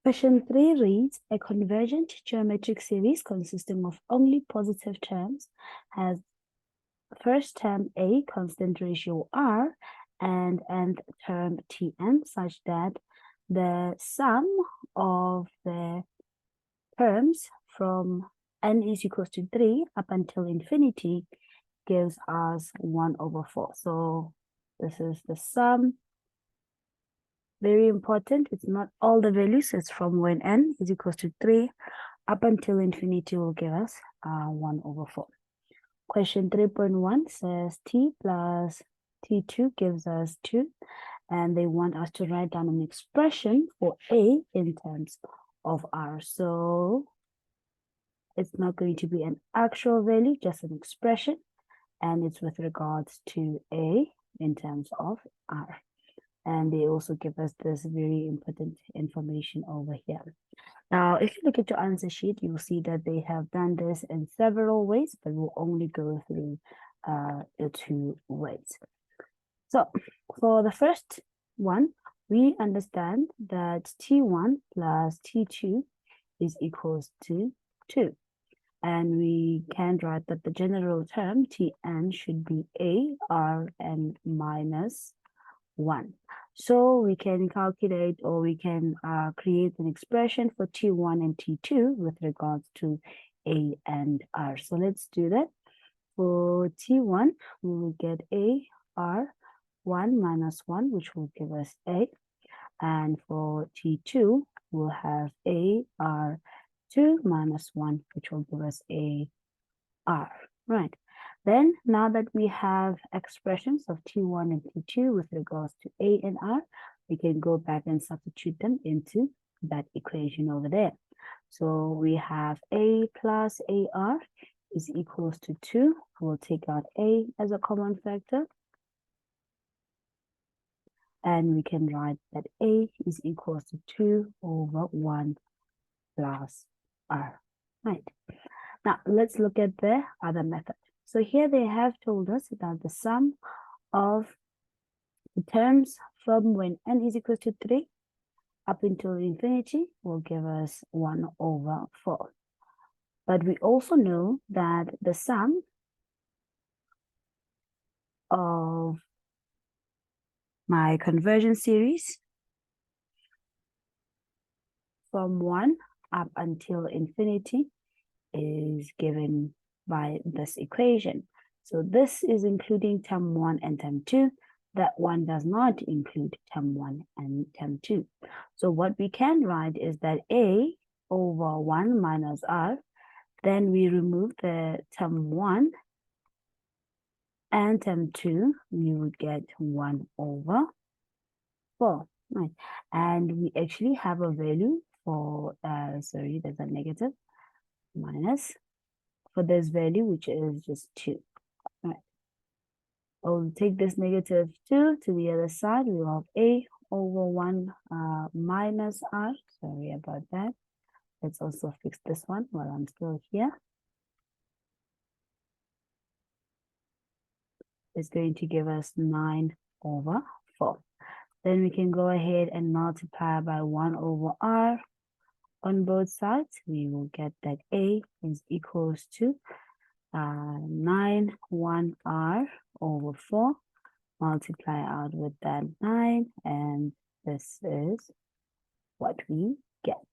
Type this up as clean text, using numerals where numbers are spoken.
Question 3 reads, a convergent geometric series consisting of only positive terms has first term A constant ratio R and nth term Tn such that the sum of the terms from n is equals to 3 up until infinity gives us 1 over 4. So this is the sum. Very important. It's not all the values. It's from when n is equals to 3 up until infinity will give us 1 over 4. Question 3.1 says t plus t2 gives us 2. And they want us to write down an expression for a in terms of r. So it's not going to be an actual value, just an expression. And it's with regards to a in terms of r. And they also give us this very important information over here. Now, if you look at your answer sheet, you'll see that they have done this in several ways, but we'll only go through the 2 ways. So for the first one, we understand that T1 plus T2 is equals to 2. And we can write that the general term Tn should be A, R, and minus 1. So we can calculate, or we can create an expression for T1 and T2 with regards to A and R. So let's do that. For T1, we will get A, R, 1 minus 1, which will give us A. And for T2, we'll have A, R, 2 minus 1, which will give us A, R. Right. Then, now that we have expressions of T1 and T2 with regards to A and R, we can go back and substitute them into that equation over there. So we have A plus AR is equals to 2. We'll take out A as a common factor. And we can write that A is equals to 2 over 1 plus R. Right. Now, let's look at the other method. So here they have told us that the sum of the terms from when n is equal to 3 up until infinity will give us 1 over 4. But we also know that the sum of my conversion series from 1 up until infinity is given by this equation. So this is including term 1 and term 2. That one does not include term 1 and term 2. So what we can write is that A over 1 minus R, then we remove the term 1 and term 2, we would get 1 over 4. Right. And we actually have a value for, sorry, there's a negative, minus for this value, which is just 2. Right. I'll take this negative 2 to the other side. We'll have A over 1 minus R. Sorry about that. Let's also fix this one while I'm still here. It's going to give us 9 over 4. Then we can go ahead and multiply by 1 over R. On both sides, we will get that A is equals to 9, 1R over 4. Multiply out with that 9, and this is what we get.